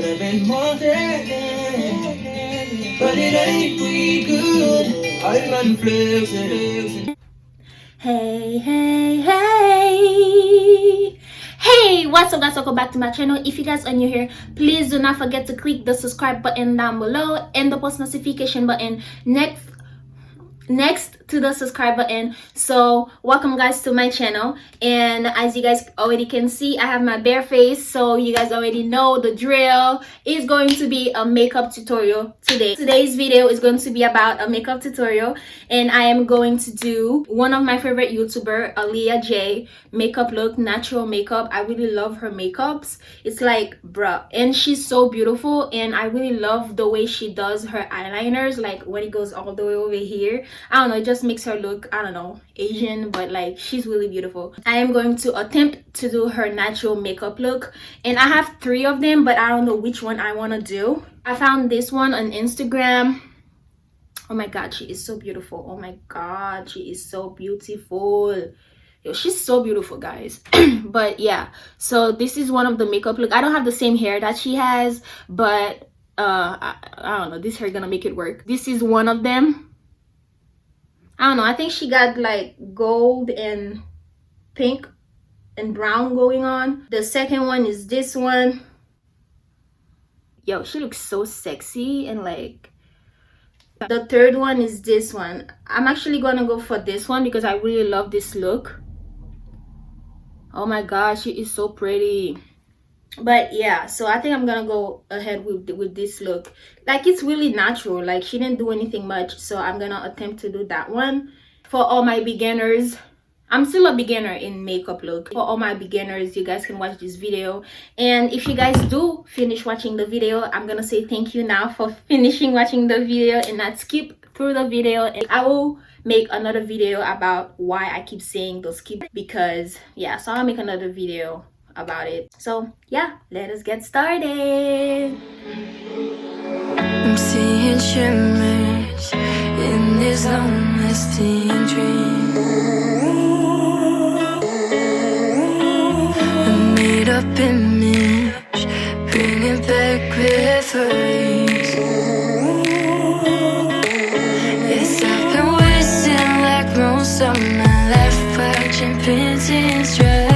living more than, but it ain't we good. I'm flexing. Hey, hey, hey. Hey, what's up guys, welcome back to my channel. If you guys are new here, please do not forget to click the subscribe button down below and the post notification button next to the subscribe button. So welcome guys to my channel, and as you guys already can see, I have my bare face, so you guys already know the drill. It's going to be a makeup tutorial today. Today's video is going to be about a makeup tutorial, and I am going to do one of my favorite YouTuber, Aaliyah Jay, makeup look, natural makeup. I really love her makeups. It's like bruh, and she's so beautiful, and I really love the way she does her eyeliners, like when it goes all the way over here. I don't know, it just makes her look, I don't know, Asian, but like she's really beautiful. I am going to attempt to do her natural makeup look, and I have 3 of them, but I don't know which one I want to do. I found this one on Instagram. Oh my god, she is so beautiful. Oh my god, she is so beautiful. Yo, she's so beautiful, guys. But yeah, so this is one of the makeup look. I don't have the same hair that she has, but I don't know, this hair gonna make it work. This is one of them. I don't know, I think she got like gold and pink and brown going on. The second one is this one. Yo, she looks so sexy. And like the third one is this one. I'm actually gonna go for this one because I really love this look. Oh my gosh, she is so pretty. But yeah, so I think I'm gonna go ahead with this look. Like, it's really natural, like she didn't do anything much, so I'm gonna attempt to do that one. For all my beginners, I'm still a beginner in makeup look. For all my beginners, you guys can watch this video, and if you guys do finish watching the video, I'm gonna say thank you now for finishing watching the video and not skip through the video. And I will make another video about why I keep saying those skip, because yeah, so I'll make another video about it. So yeah, let us get started. I'm seeing shimmers in this long-lasting dream. A made-up image, bring it back with ease. Yes, I've been wasting like most of my life watching paintings dry.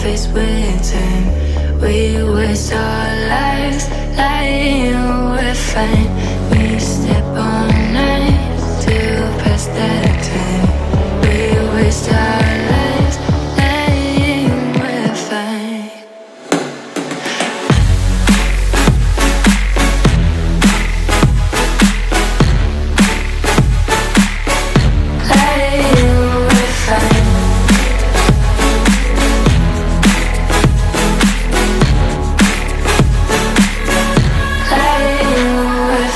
Faced with time, we waste our lives lying we're fine. We step all night to pass that time. We waste our lives lying we're fine. Lying we're fine. Lying we're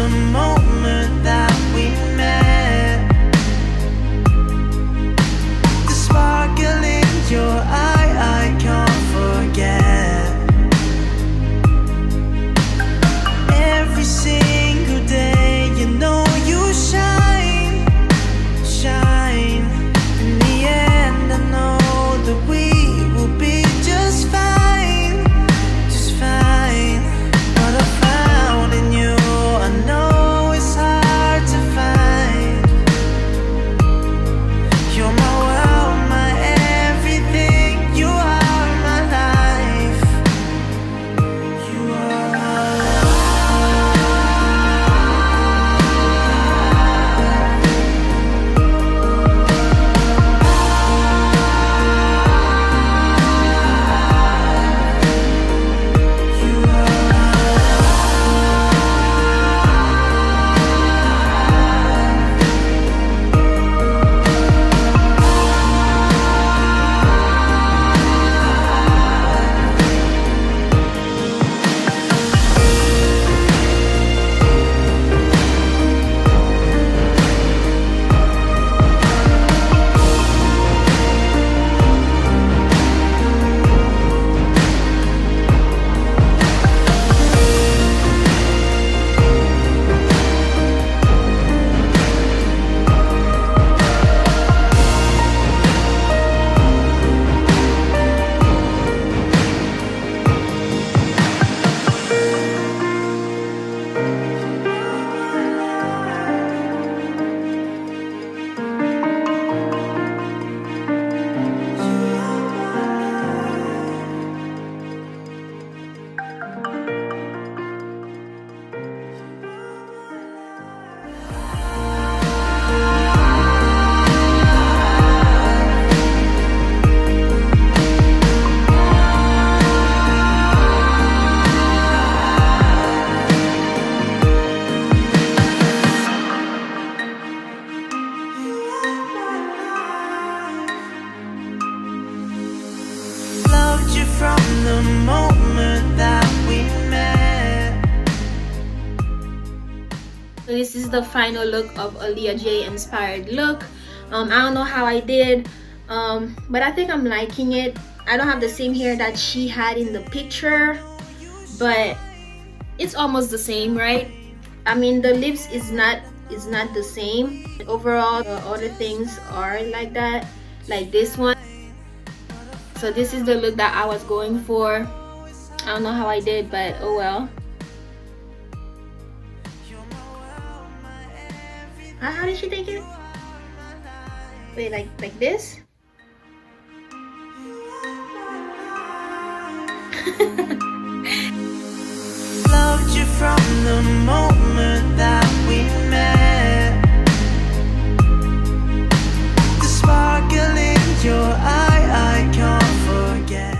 the moment that we met. The sparkle in your eye, I can't forget. Every single day, you know you shine, shine. In the end, I know that we will be just fine, just fine. What I found in you, I know it's hard to find. You're my world, my everything. You are my life. You are my loved you from the moment that we met. So this is the final look of Aaliyah Jay inspired look. I don't know how I did, but I think I'm liking it. I don't have the same hair that she had in the picture, but it's almost the same, right? I mean, the lips is not the same. Overall, the other things are like that, like this one. So this is the look that I was going for. I don't know how I did, but oh well. How did she take it? Wait, like this? Loved you from the moment that we met. The sparkle in your eye, I can't forget.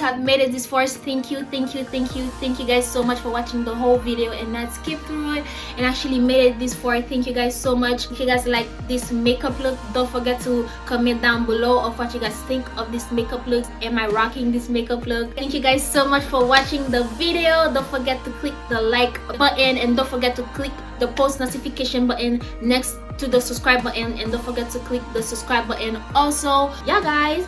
Have made it this far. Thank you guys so much for watching the whole video and not skip through it and actually made it this far. Thank you guys so much. If you guys like this makeup look, don't forget to comment down below of what you guys think of this makeup look. Am I rocking this makeup look? Thank you guys so much for watching the video. Don't forget to click the like button and don't forget to click the post notification button next to the subscribe button, and don't forget to click the subscribe button also. Yeah guys,